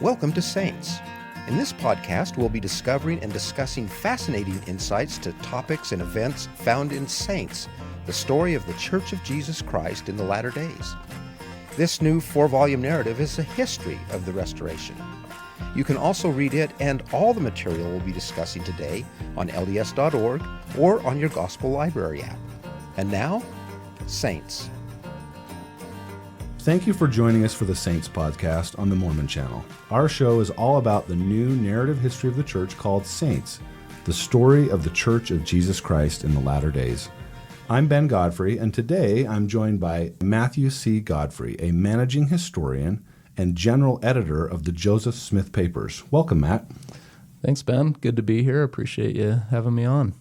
Welcome to Saints. In this podcast, we'll be discovering and discussing fascinating insights to topics and events found in Saints, the story of the Church of Jesus Christ in the latter days. This new 4-volume narrative is a history of the Restoration. You can also read it and all the material we'll be discussing today on LDS.org or on your Gospel Library app. And now, Saints. Thank you for joining us for the Saints podcast on the Mormon Channel. Our show is all about the new narrative history of the church called Saints, the story of the Church of Jesus Christ in the latter days. I'm Ben Godfrey, and today I'm joined by Matthew C. Godfrey, a managing historian and general editor of the Joseph Smith Papers. Welcome, Matt. Thanks, Ben. Good to be here. Appreciate you having me on.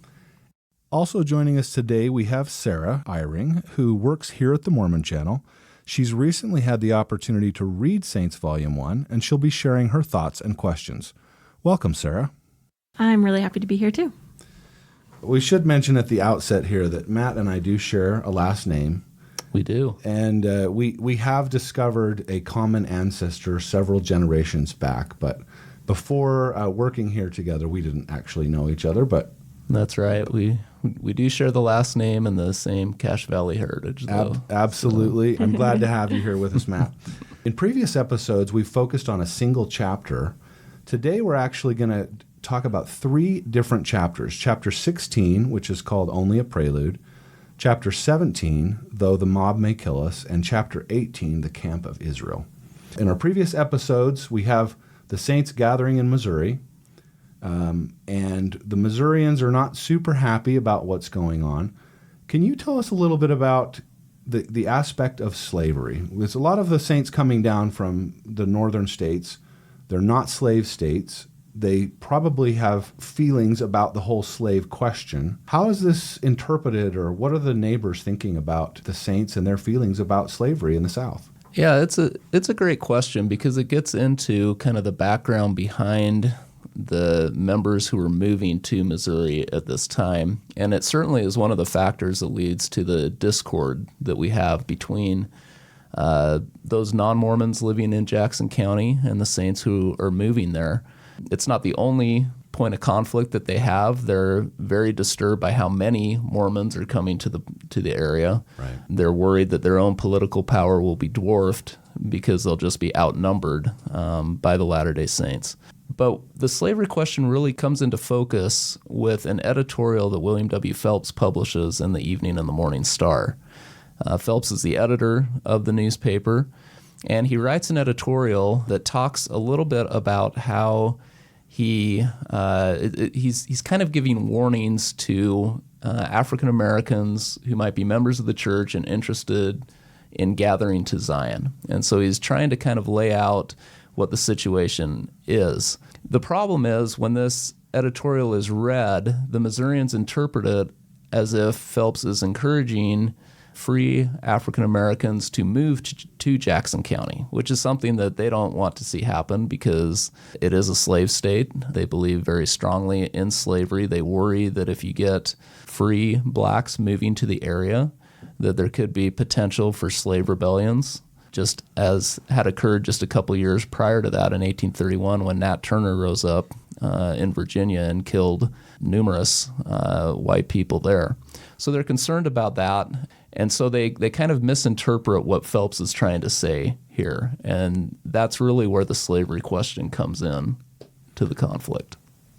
Also joining us today, we have Sarah Eyring, who works here at the Mormon Channel. She's recently had the opportunity to read Saints Volume 1, and she'll be sharing her thoughts and questions. Welcome, Sarah. I'm really happy to be here, too. We should mention at the outset here that Matt and I do share a last name. We do. And we have discovered a common ancestor several generations back, but before working here together, we didn't actually know each other, but... That's right. We do share the last name and the same Cache Valley heritage, though. Absolutely. So. I'm glad to have you here with us, Matt. In previous episodes, we focused on a single chapter. Today, we're actually going to talk about 3 different chapters. Chapter 16, which is called Only a Prelude. Chapter 17, Though the Mob May Kill Us. And Chapter 18, The Camp of Israel. In our previous episodes, we have the Saints gathering in Missouri. And the Missourians are not super happy about what's going on. Can you tell us a little bit about the aspect of slavery? There's a lot of the Saints coming down from the northern states. They're not slave states. They probably have feelings about the whole slave question. How is this interpreted, or what are the neighbors thinking about the Saints and their feelings about slavery in the South? Yeah, it's a great question because it gets into kind of the background behind the members who are moving to Missouri at this time. And it certainly is one of the factors that leads to the discord that we have between those non-Mormons living in Jackson County and the Saints who are moving there. It's not the only point of conflict that they have. They're very disturbed by how many Mormons are coming to the area. Right. They're worried that their own political power will be dwarfed because they'll just be outnumbered by the Latter-day Saints. But the slavery question really comes into focus with an editorial that William W. Phelps publishes in the Evening and the Morning Star. Phelps is the editor of the newspaper, and he writes an editorial that talks a little bit about how he's kind of giving warnings to African Americans who might be members of the church and interested in gathering to Zion. And so he's trying to kind of lay out what the situation is. The problem is when this editorial is read, the Missourians interpret it as if Phelps is encouraging free African Americans to move to Jackson County, which is something that they don't want to see happen because it is a slave state. They believe very strongly in slavery. They worry that if you get free blacks moving to the area, that there could be potential for slave rebellions, just as had occurred just a couple years prior to that in 1831 when Nat Turner rose up in Virginia and killed numerous white people there. So they're concerned about that, and so they kind of misinterpret what Phelps is trying to say here, and that's really where the slavery question comes in to the conflict.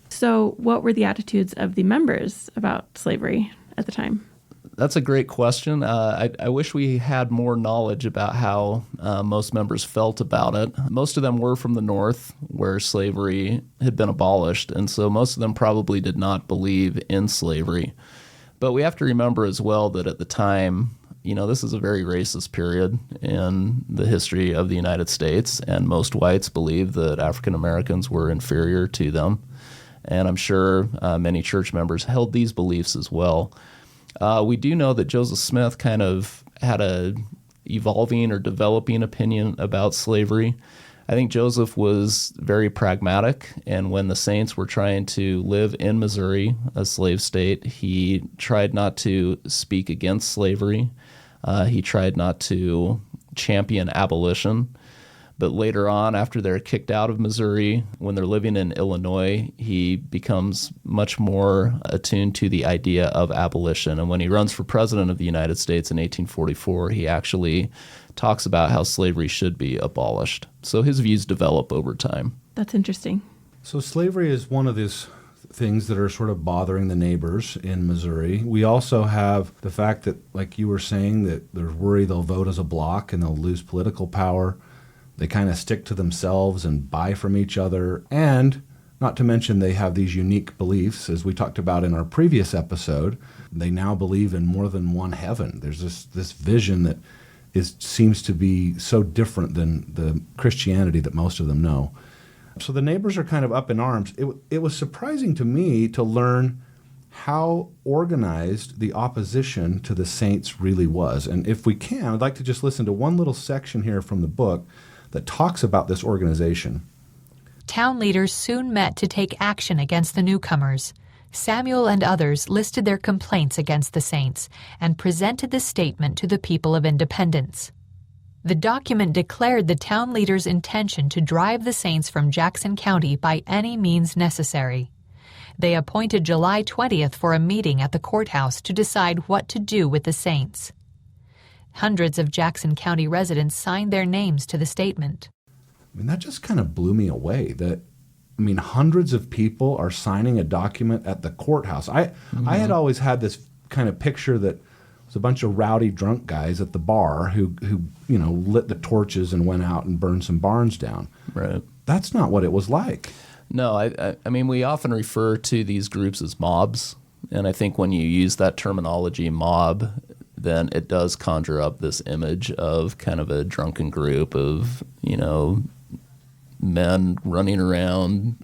So what were the attitudes of the members about slavery at the time? That's a great question. I wish we had more knowledge about how most members felt about it. Most of them were from the North, where slavery had been abolished, and so most of them probably did not believe in slavery. But we have to remember as well that at the time, this is a very racist period in the history of the United States, and most whites believed that African Americans were inferior to them. And I'm sure many church members held these beliefs as well. We do know that Joseph Smith kind of had a evolving or developing opinion about slavery. I think Joseph was very pragmatic, and when the Saints were trying to live in Missouri, a slave state, he tried not to speak against slavery. He tried not to champion abolition. But later on, after they're kicked out of Missouri, when they're living in Illinois, he becomes much more attuned to the idea of abolition. And when he runs for president of the United States in 1844, he actually talks about how slavery should be abolished. So his views develop over time. That's interesting. So slavery is one of these things that are sort of bothering the neighbors in Missouri. We also have the fact that, like you were saying, that there's worry they'll vote as a bloc and they'll lose political power. They kind of stick to themselves and buy from each other. And not to mention they have these unique beliefs, as we talked about in our previous episode. They now believe in more than one heaven. There's this vision that seems to be so different than the Christianity that most of them know. So the neighbors are kind of up in arms. It was surprising to me to learn how organized the opposition to the saints really was. And if we can, I'd like to just listen to one little section here from the book that talks about this organization. Town leaders soon met to take action against the newcomers. Samuel and others listed their complaints against the saints and presented the statement to the people of Independence. The document declared the town leaders' intention to drive the saints from Jackson County by any means necessary. They appointed July 20th for a meeting at the courthouse to decide what to do with the saints. Hundreds of Jackson County residents signed their names to the statement. I mean, that just kind of blew me away. Hundreds of people are signing a document at the courthouse. I had always had this kind of picture that it was a bunch of rowdy drunk guys at the bar who lit the torches and went out and burned some barns down. Right. That's not what it was like. No, I mean, we often refer to these groups as mobs. And I think when you use that terminology, mob, then it does conjure up this image of kind of a drunken group of, men running around,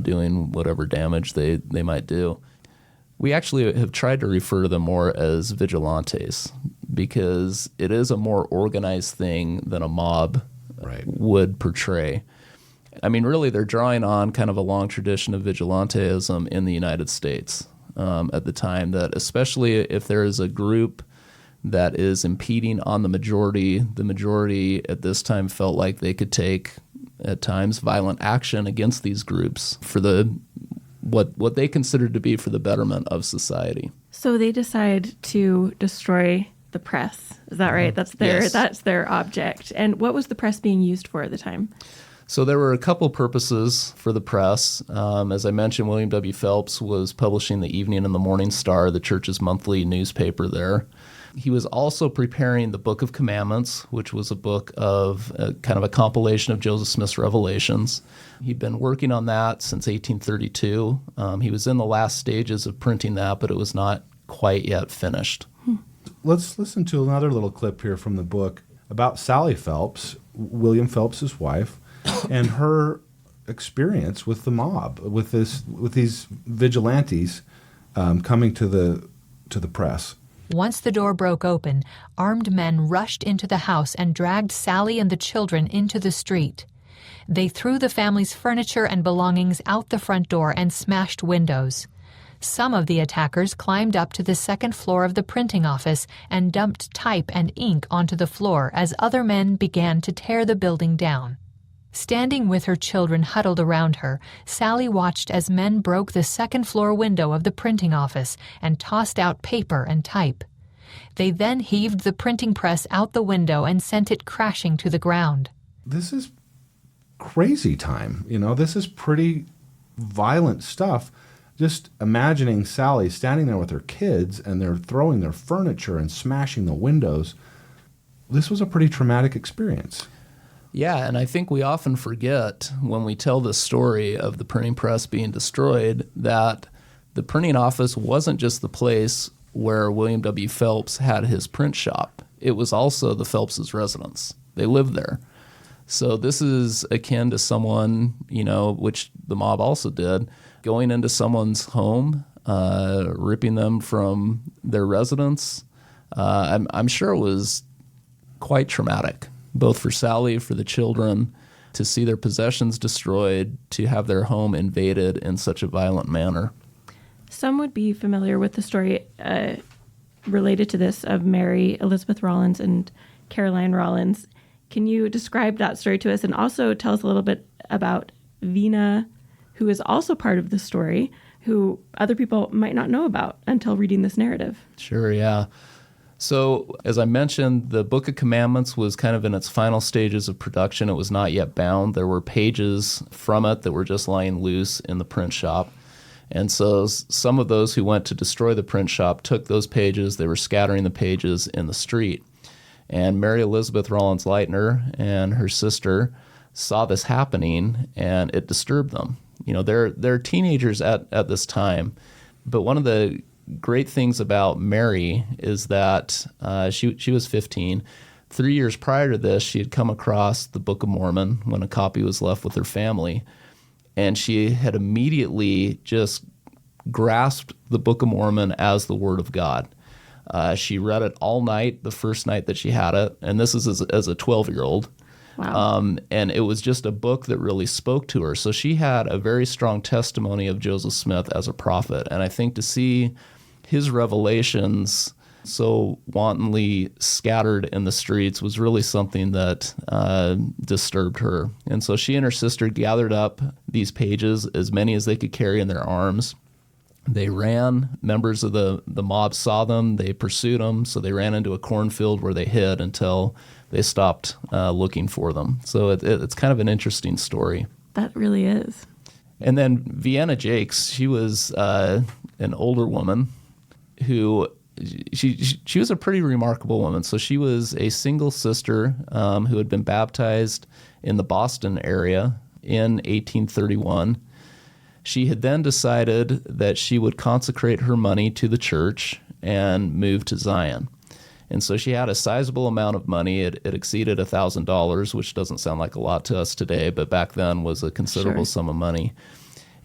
doing whatever damage they might do. We actually have tried to refer to them more as vigilantes because it is a more organized thing than a mob would portray. I mean, really, they're drawing on kind of a long tradition of vigilantism in the United States at the time, that especially if there is a group that is impeding on the majority at this time felt like they could take, at times, violent action against these groups for what they considered to be for the betterment of society. So they decide to destroy the press. Is that right? That's their object. And what was the press being used for at the time? So there were a couple purposes for the press. As I mentioned, William W. Phelps was publishing the Evening and the Morning Star, the church's monthly newspaper there. He was also preparing the Book of Commandments, which was a book of kind of a compilation of Joseph Smith's revelations. He'd been working on that since 1832. He was in the last stages of printing that, but it was not quite yet finished. Let's listen to another little clip here from the book about Sally Phelps, William Phelps's wife, and her experience with the mob, with these vigilantes coming to the press. Once the door broke open, armed men rushed into the house and dragged Sally and the children into the street. They threw the family's furniture and belongings out the front door and smashed windows. Some of the attackers climbed up to the second floor of the printing office and dumped type and ink onto the floor as other men began to tear the building down. Standing with her children huddled around her, Sally watched as men broke the second-floor window of the printing office and tossed out paper and type. They then heaved the printing press out the window and sent it crashing to the ground. This is crazy time. This is pretty violent stuff. Just imagining Sally standing there with her kids and they're throwing their furniture and smashing the windows. This was a pretty traumatic experience. Yeah, and I think we often forget when we tell the story of the printing press being destroyed that the printing office wasn't just the place where William W. Phelps had his print shop. It was also the Phelps' residence. They lived there. So this is akin to someone, which the mob also did, going into someone's home, ripping them from their residence. I'm sure it was quite traumatic, both for Sally, for the children, to see their possessions destroyed, to have their home invaded in such a violent manner. Some would be familiar with the story related to this of Mary Elizabeth Rollins and Caroline Rollins. Can you describe that story to us and also tell us a little bit about Vina, who is also part of the story, who other people might not know about until reading this narrative? Sure, yeah. So, as I mentioned, the Book of Commandments was kind of in its final stages of production. It was not yet bound. There were pages from it that were just lying loose in the print shop. And so some of those who went to destroy the print shop took those pages. They were scattering the pages in the street. And Mary Elizabeth Rollins Leitner and her sister saw this happening, and it disturbed them. You know, they're teenagers at this time. But one of the great things about Mary is that she was 15. 3 years prior to this, she had come across the Book of Mormon when a copy was left with her family. And she had immediately just grasped the Book of Mormon as the Word of God. She read it all night, the first night that she had it, and this is as a 12-year-old. Wow. And it was just a book that really spoke to her. So she had a very strong testimony of Joseph Smith as a prophet. And I think to see his revelations so wantonly scattered in the streets was really something that disturbed her. And so she and her sister gathered up these pages, as many as they could carry in their arms. They ran. Members of the mob saw them. They pursued them. So they ran into a cornfield where they hid until they stopped looking for them. So it's kind of an interesting story. That really is. And then Vienna Jakes, she was an older woman who she was a pretty remarkable woman. So she was a single sister who had been baptized in the Boston area in 1831. She had then decided that she would consecrate her money to the church and move to Zion. And so she had a sizable amount of money. It exceeded $1,000, which doesn't sound like a lot to us today, but back then was a considerable sum of money.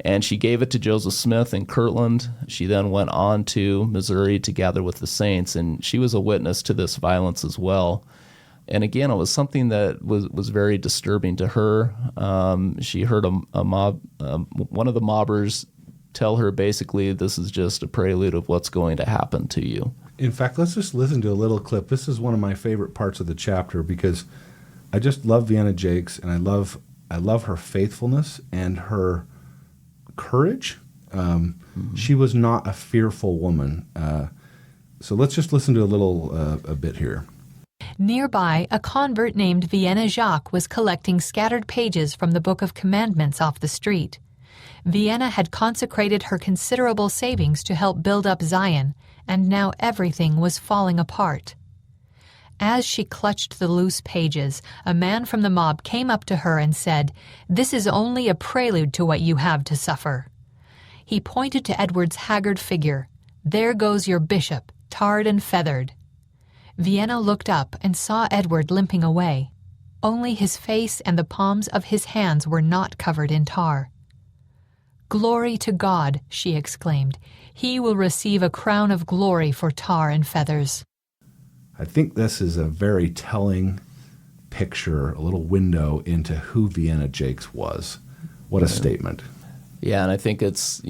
And she gave it to Joseph Smith in Kirtland. She then went on to Missouri to gather with the saints, and she was a witness to this violence as well. And again, it was something that was very disturbing to her. She heard a mob, one of the mobbers tell her basically, this is just a prelude of what's going to happen to you. In fact, let's just listen to a little clip. This is one of my favorite parts of the chapter because I just love Vienna Jakes, and I love her faithfulness and her courage. She was not a fearful woman. So let's just listen to a bit here. Nearby, a convert named Vienna Jacques was collecting scattered pages from the Book of Commandments off the street. Vienna had consecrated her considerable savings to help build up Zion, and now everything was falling apart. As she clutched the loose pages, a man from the mob came up to her and said, "This is only a prelude to what you have to suffer." He pointed to Edward's haggard figure. "There goes your bishop, tarred and feathered." Vienna looked up and saw Edward limping away. Only his face and the palms of his hands were not covered in tar. "Glory to God," she exclaimed. "He will receive a crown of glory for tar and feathers." I think this is a very telling picture, a little window into who Vienna Jakes was. What a statement. Yeah, and I think it's,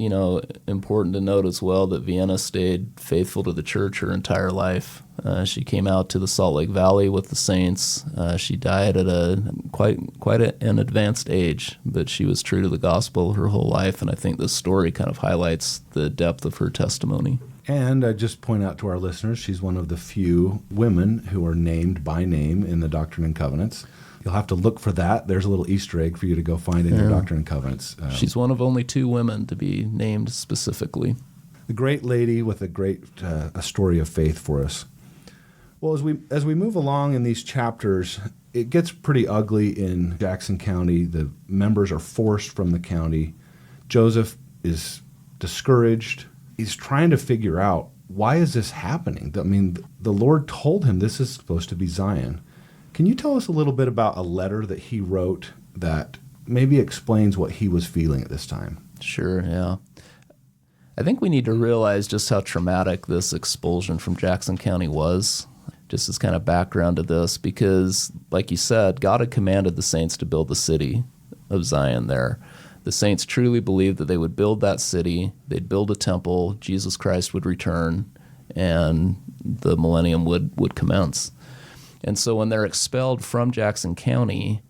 important to note as well that Vienna stayed faithful to the church her entire life. She came out to the Salt Lake Valley with the saints. She died at an advanced age, but she was true to the gospel her whole life, and I think this story kind of highlights the depth of her testimony. And I just point out to our listeners, she's one of the few women who are named by name in the Doctrine and Covenants. You'll have to look for that. There's a little Easter egg for you to go find in your Doctrine and Covenants. She's one of only 2 women to be named specifically. A great lady with a great a story of faith for us. Well, as we move along in these chapters, it gets pretty ugly in Jackson County. The members are forced from the county. Joseph is discouraged. He's trying to figure out, why is this happening? I mean, the Lord told him this is supposed to be Zion. Can you tell us a little bit about a letter that he wrote that maybe explains what he was feeling at this time? Sure, yeah. I think we need to realize just how traumatic this expulsion from Jackson County was, just as kind of background to this, because, like you said, God had commanded the saints to build the city of Zion there. The saints truly believed that they would build that city, they'd build a temple, Jesus Christ would return, and the millennium would commence. And so when they're expelled from Jackson County,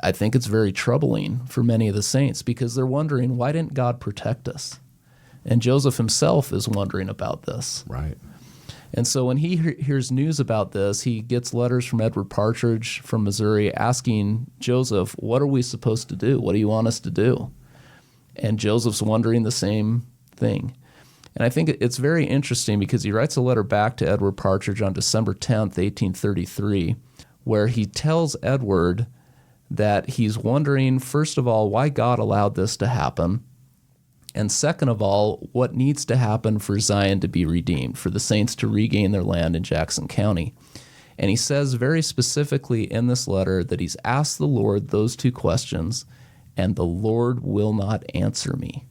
I think it's very troubling for many of the saints because they're wondering, why didn't God protect us? And Joseph himself is wondering about this. Right. And so when he hears news about this, he gets letters from Edward Partridge from Missouri asking Joseph, what are we supposed to do? What do you want us to do? And Joseph's wondering the same thing. And I think it's very interesting because he writes a letter back to Edward Partridge on December 10th, 1833, where he tells Edward that he's wondering, first of all, why God allowed this to happen. And second of all, what needs to happen for Zion to be redeemed, for the saints to regain their land in Jackson County. And he says very specifically in this letter that he's asked the Lord those two questions, and the Lord will not answer me.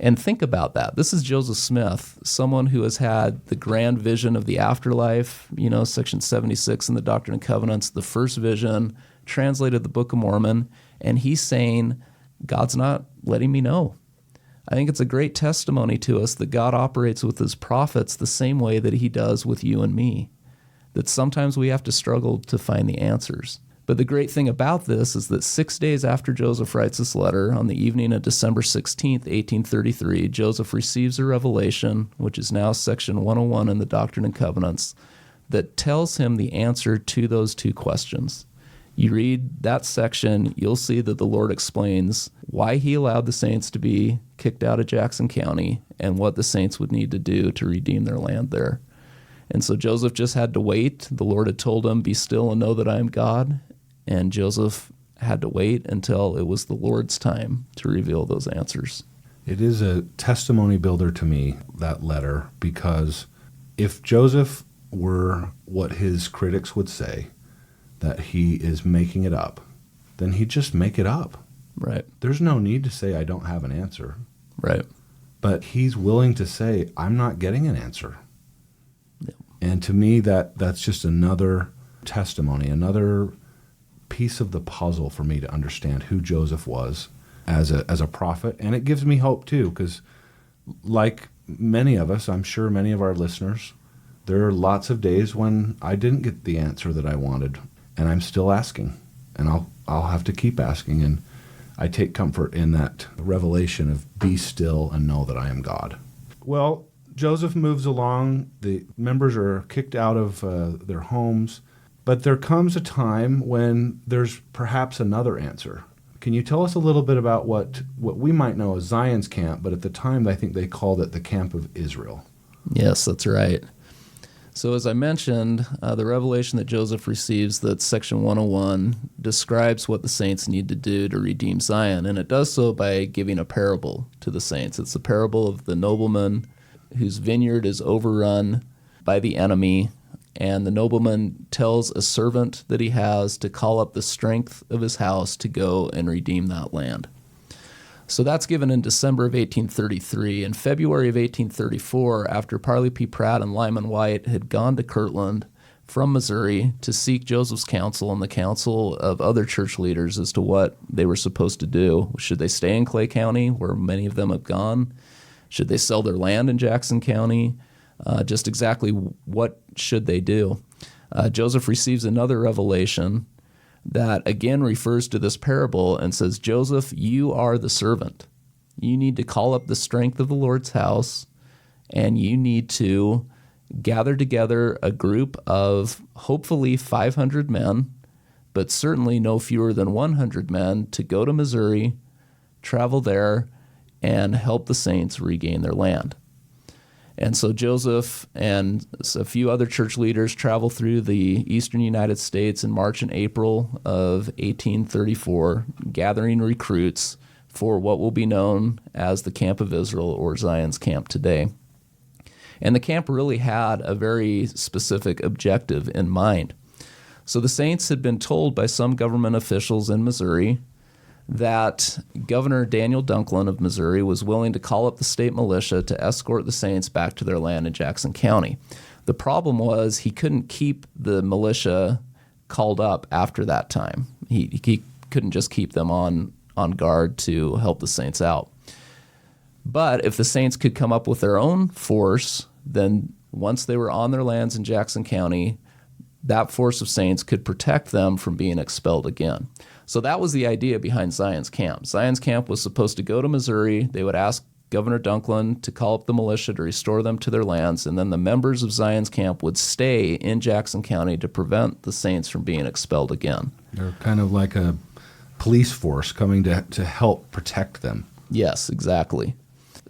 And think about that. This is Joseph Smith, someone who has had the grand vision of the afterlife, section 76 in the Doctrine and Covenants, the first vision, translated the Book of Mormon, and he's saying, God's not letting me know. I think it's a great testimony to us that God operates with his prophets the same way that he does with you and me, that sometimes we have to struggle to find the answers. But the great thing about this is that 6 days after Joseph writes this letter, on the evening of December 16th, 1833, Joseph receives a revelation, which is now section 101 in the Doctrine and Covenants, that tells him the answer to those two questions. You read that section, you'll see that the Lord explains why he allowed the saints to be kicked out of Jackson County and what the saints would need to do to redeem their land there. And so Joseph just had to wait. The Lord had told him, be still and know that I am God. And Joseph had to wait until it was the Lord's time to reveal those answers. It is a testimony builder to me, that letter, because if Joseph were what his critics would say, that he is making it up, then he'd just make it up. Right. There's no need to say, I don't have an answer. Right. But he's willing to say, I'm not getting an answer. Yep. And to me, that's just another testimony, another piece of the puzzle for me to understand who Joseph was as a prophet. And it gives me hope, too, because like many of us, I'm sure many of our listeners, there are lots of days when I didn't get the answer that I wanted. And I'm still asking, and I'll have to keep asking, and I take comfort in that revelation of be still and know that I am God. Well, Joseph moves along. The members are kicked out of their homes, but there comes a time when there's perhaps another answer. Can you tell us a little bit about what we might know as Zion's camp, but at the time I think they called it the Camp of Israel? Yes, that's right. So as I mentioned, the revelation that Joseph receives, that section 101, describes what the saints need to do to redeem Zion, and it does so by giving a parable to the saints. It's the parable of the nobleman whose vineyard is overrun by the enemy, and the nobleman tells a servant that he has to call up the strength of his house to go and redeem that land. So that's given in December of 1833. In February of 1834, after Parley P. Pratt and Lyman White had gone to Kirtland from Missouri to seek Joseph's counsel and the counsel of other church leaders as to what they were supposed to do. Should they stay in Clay County, where many of them have gone? Should they sell their land in Jackson County? Just exactly what should they do? Joseph receives another revelation that again refers to this parable and says, Joseph, you are the servant. You need to call up the strength of the Lord's house, and you need to gather together a group of hopefully 500 men, but certainly no fewer than 100 men, to go to Missouri, travel there, and help the saints regain their land. And so Joseph and a few other church leaders travel through the eastern United States in March and April of 1834, gathering recruits for what will be known as the Camp of Israel, or Zion's camp today. And the camp really had a very specific objective in mind. So the saints had been told by some government officials in Missouri that Governor Daniel Dunklin of Missouri was willing to call up the state militia to escort the saints back to their land in Jackson County. The problem was he couldn't keep the militia called up after that time. He couldn't just keep them on guard to help the saints out. But if the saints could come up with their own force, then once they were on their lands in Jackson County, that force of saints could protect them from being expelled again. So that was the idea behind Zion's Camp. Zion's Camp was supposed to go to Missouri. They would ask Governor Dunklin to call up the militia to restore them to their lands, and then the members of Zion's Camp would stay in Jackson County to prevent the saints from being expelled again. They're kind of like a police force coming to help protect them. Yes, exactly.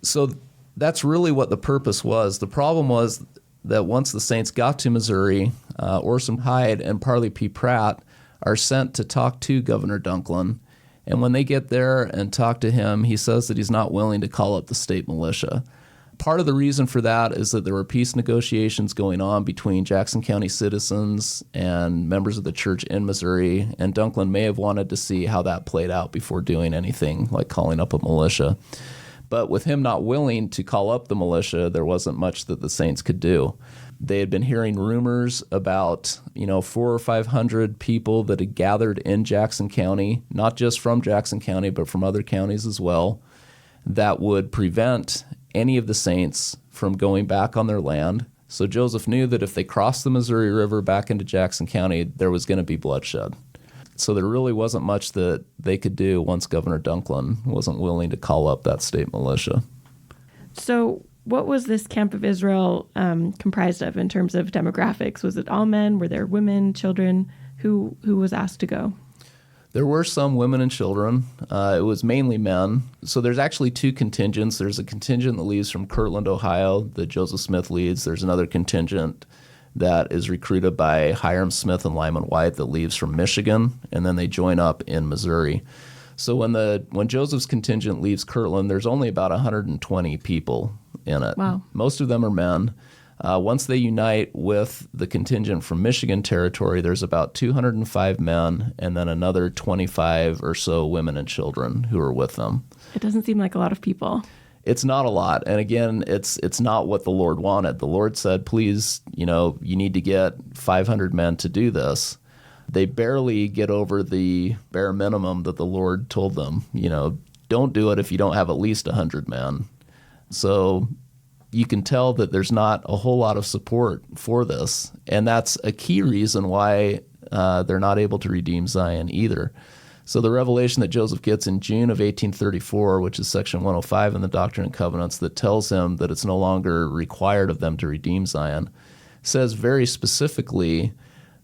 So that's really what the purpose was. The problem was that once the saints got to Missouri, Orson Hyde and Parley P. Pratt are sent to talk to Governor Dunklin. And when they get there and talk to him, he says that he's not willing to call up the state militia. Part of the reason for that is that there were peace negotiations going on between Jackson County citizens and members of the church in Missouri, and Dunklin may have wanted to see how that played out before doing anything like calling up a militia. But with him not willing to call up the militia, there wasn't much that the saints could do. They had been hearing rumors about, 400 or 500 people that had gathered in Jackson County, not just from Jackson County, but from other counties as well, that would prevent any of the saints from going back on their land. So Joseph knew that if they crossed the Missouri River back into Jackson County, there was going to be bloodshed. So there really wasn't much that they could do once Governor Dunklin wasn't willing to call up that state militia. So what was this Camp of Israel comprised of in terms of demographics? Was it all men? Were there women, children? Who was asked to go? There were some women and children. It was mainly men. So there's actually two contingents. There's a contingent that leaves from Kirtland, Ohio, that Joseph Smith leads. There's another contingent that is recruited by Hiram Smith and Lyman White that leaves from Michigan, and then they join up in Missouri. So when Joseph's contingent leaves Kirtland, there's only about 120 people in it. Wow. Most of them are men. Once they unite with the contingent from Michigan territory, there's about 205 men and then another 25 or so women and children who are with them. It doesn't seem like a lot of people. It's not a lot. And again, it's not what the Lord wanted. The Lord said, please, you need to get 500 men to do this. They barely get over the bare minimum that the Lord told them. Don't do it if you don't have at least 100 men. So you can tell that there's not a whole lot of support for this. And that's a key reason why they're not able to redeem Zion either. So the revelation that Joseph gets in June of 1834, which is section 105 in the Doctrine and Covenants, that tells him that it's no longer required of them to redeem Zion, says very specifically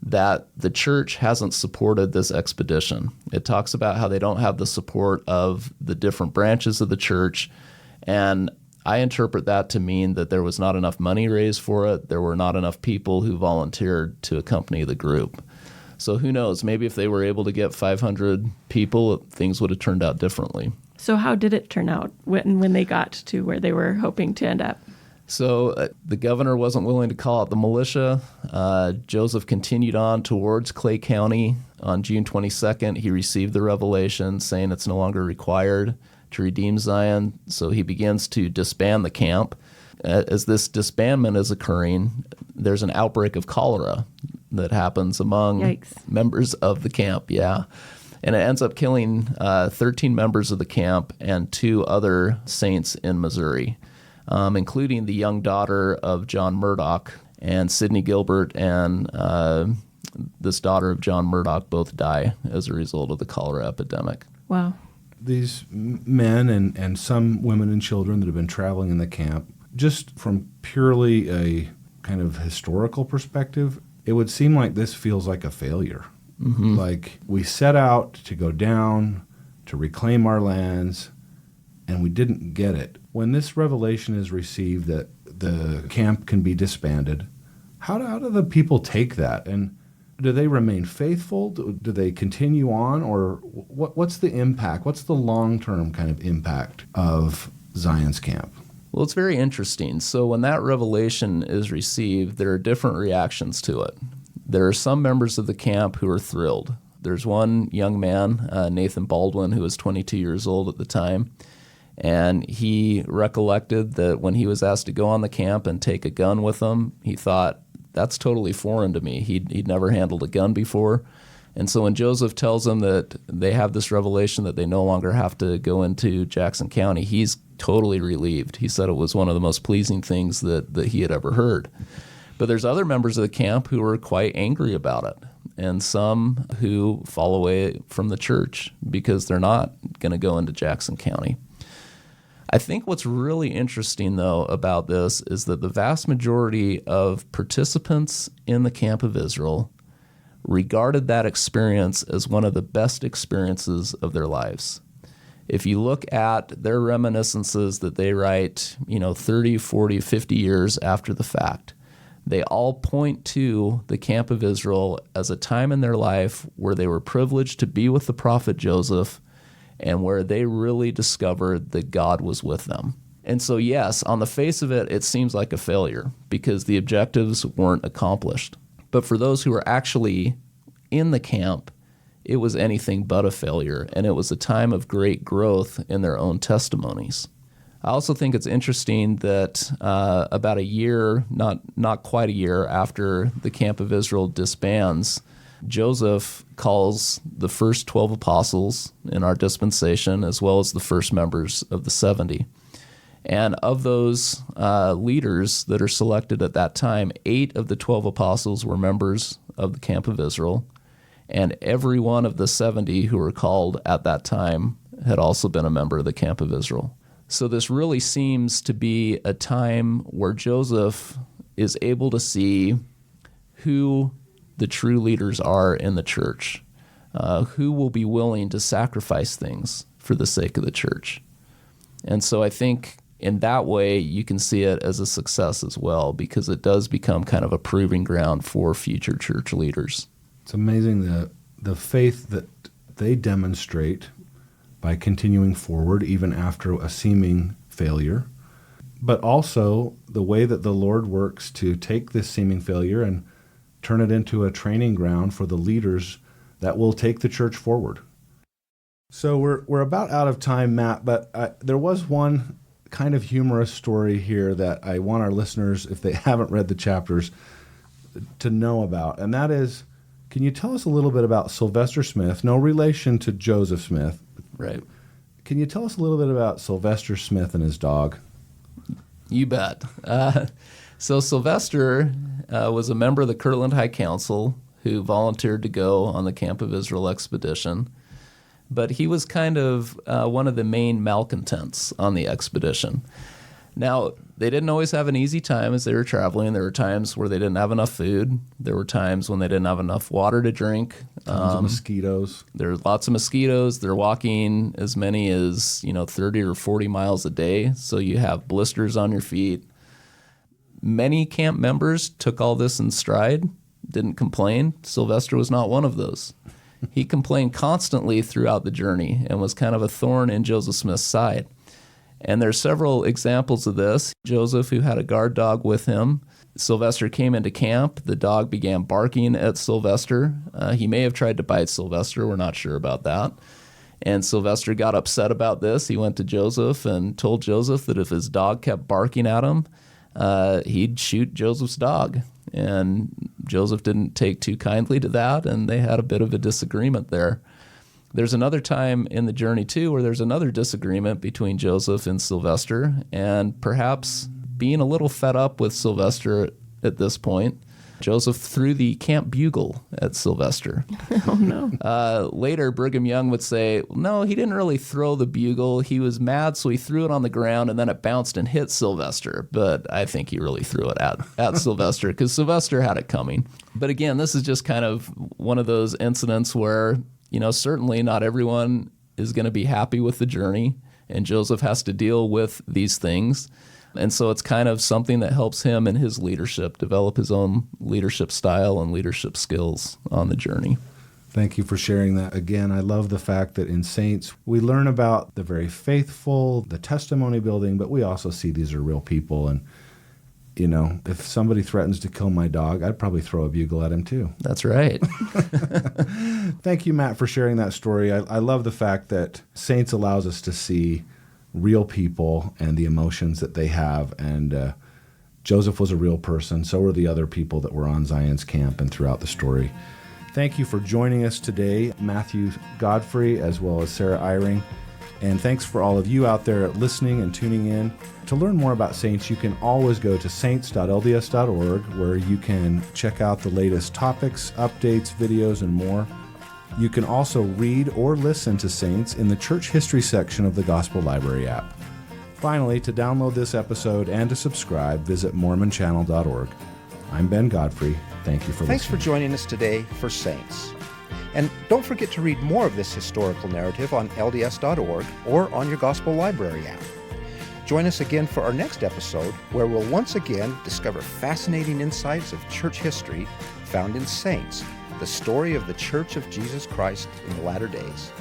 that the church hasn't supported this expedition. It talks about how they don't have the support of the different branches of the church, and I interpret that to mean that there was not enough money raised for it. There were not enough people who volunteered to accompany the group. So who knows? Maybe if they were able to get 500 people, things would have turned out differently. So how did it turn out when they got to where they were hoping to end up? So the governor wasn't willing to call out the militia. Joseph continued on towards Clay County. On June 22nd, he received the revelation saying it's no longer required to redeem Zion. So he begins to disband the camp. As this disbandment is occurring, there's an outbreak of cholera that happens among Yikes. members of the camp. Yeah. And it ends up killing 13 members of the camp and 2 other saints in Missouri, including the young daughter of John Murdoch. And Sidney Gilbert and this daughter of John Murdoch both die as a result of the cholera epidemic. Wow. These men and some women and children that have been traveling in the camp, just from purely a kind of historical perspective, it would seem like this feels like a failure. Mm-hmm. Like we set out to go down, to reclaim our lands, and we didn't get it. When this revelation is received that the camp can be disbanded, how do the people take that? And do they remain faithful? Do they continue on? Or what's the impact? What's the long-term kind of impact of Zion's Camp? Well, it's very interesting. So when that revelation is received, there are different reactions to it. There are some members of the camp who are thrilled. There's one young man, Nathan Baldwin, who was 22 years old at the time, and he recollected that when he was asked to go on the camp and take a gun with him, he thought, that's totally foreign to me. He'd never handled a gun before. And so when Joseph tells him that they have this revelation that they no longer have to go into Jackson County, he's totally relieved. He said it was one of the most pleasing things that he had ever heard. But there's other members of the camp who are quite angry about it, and some who fall away from the church because they're not going to go into Jackson County. I think what's really interesting, though, about this is that the vast majority of participants in the Camp of Israel regarded that experience as one of the best experiences of their lives. If you look at their reminiscences that they write, 30, 40, 50 years after the fact, they all point to the Camp of Israel as a time in their life where they were privileged to be with the prophet Joseph and where they really discovered that God was with them. And so, yes, on the face of it, it seems like a failure because the objectives weren't accomplished. But for those who were actually in the camp, it was anything but a failure, and it was a time of great growth in their own testimonies. I also think it's interesting that about a year, not quite a year after the Camp of Israel disbands, Joseph calls the first 12 apostles in our dispensation as well as the first members of the 70. And of those leaders that are selected at that time, 8 of the 12 apostles were members of the Camp of Israel, and every one of the 70 who were called at that time had also been a member of the Camp of Israel. So this really seems to be a time where Joseph is able to see who the true leaders are in the church, who will be willing to sacrifice things for the sake of the church. And so I think in that way you can see it as a success as well, because it does become kind of a proving ground for future church leaders. It's amazing the faith that they demonstrate by continuing forward even after a seeming failure, but also the way that the Lord works to take this seeming failure and turn it into a training ground for the leaders that will take the church forward. So we're about out of time, Matt, but there was one kind of humorous story here that I want our listeners, if they haven't read the chapters, to know about, and that is, can you tell us a little bit about Sylvester Smith? No relation to Joseph Smith. Right. Can you tell us a little bit about Sylvester Smith and his dog? You bet. So Sylvester was a member of the Kirtland High Council who volunteered to go on the Camp of Israel expedition. But he was kind of one of the main malcontents on the expedition. Now, they didn't always have an easy time as they were traveling. There were times where they didn't have enough food. There were times when they didn't have enough water to drink. Tons of mosquitoes. There were lots of mosquitoes. They're walking as many as 30 or 40 miles a day, so you have blisters on your feet. Many camp members took all this in stride, didn't complain. Sylvester was not one of those. He complained constantly throughout the journey and was kind of a thorn in Joseph Smith's side. And there's several examples of this. Joseph, who had a guard dog with him, Sylvester came into camp. The dog began barking at Sylvester. He may have tried to bite Sylvester. We're not sure about that. And Sylvester got upset about this. He went to Joseph and told Joseph that if his dog kept barking at him, he'd shoot Joseph's dog. And Joseph didn't take too kindly to that, and they had a bit of a disagreement there. There's another time in the journey, too, where there's another disagreement between Joseph and Sylvester, and perhaps being a little fed up with Sylvester at this point, Joseph threw the camp bugle at Sylvester. Oh, no. Later, Brigham Young would say, no, he didn't really throw the bugle. He was mad, so he threw it on the ground, and then it bounced and hit Sylvester. But I think he really threw it at Sylvester, because Sylvester had it coming. But again, this is just kind of one of those incidents where, certainly not everyone is going to be happy with the journey, and Joseph has to deal with these things. And so it's kind of something that helps him in his leadership, develop his own leadership style and leadership skills on the journey. Thank you for sharing that. Again, I love the fact that in Saints, we learn about the very faithful, the testimony building, but we also see these are real people. And, if somebody threatens to kill my dog, I'd probably throw a bugle at him too. That's right. Thank you, Matt, for sharing that story. I love the fact that Saints allows us to see real people and the emotions that they have. And Joseph was a real person. So were the other people that were on Zion's camp and throughout the story. Thank you for joining us today, Matthew Godfrey, as well as Sarah Eyring. And thanks for all of you out there listening and tuning in. To learn more about Saints, you can always go to saints.lds.org, where you can check out the latest topics, updates, videos, and more. You can also read or listen to Saints in the church history section of the Gospel Library app. Finally, to download this episode and to subscribe, visit mormonchannel.org. I'm Ben Godfrey. Thank you for Thanks for listening. joining us today for Saints. And don't forget to read more of this historical narrative on LDS.org or on your Gospel Library app. Join us again for our next episode, where we'll once again discover fascinating insights of church history found in Saints, the story of the Church of Jesus Christ in the latter days.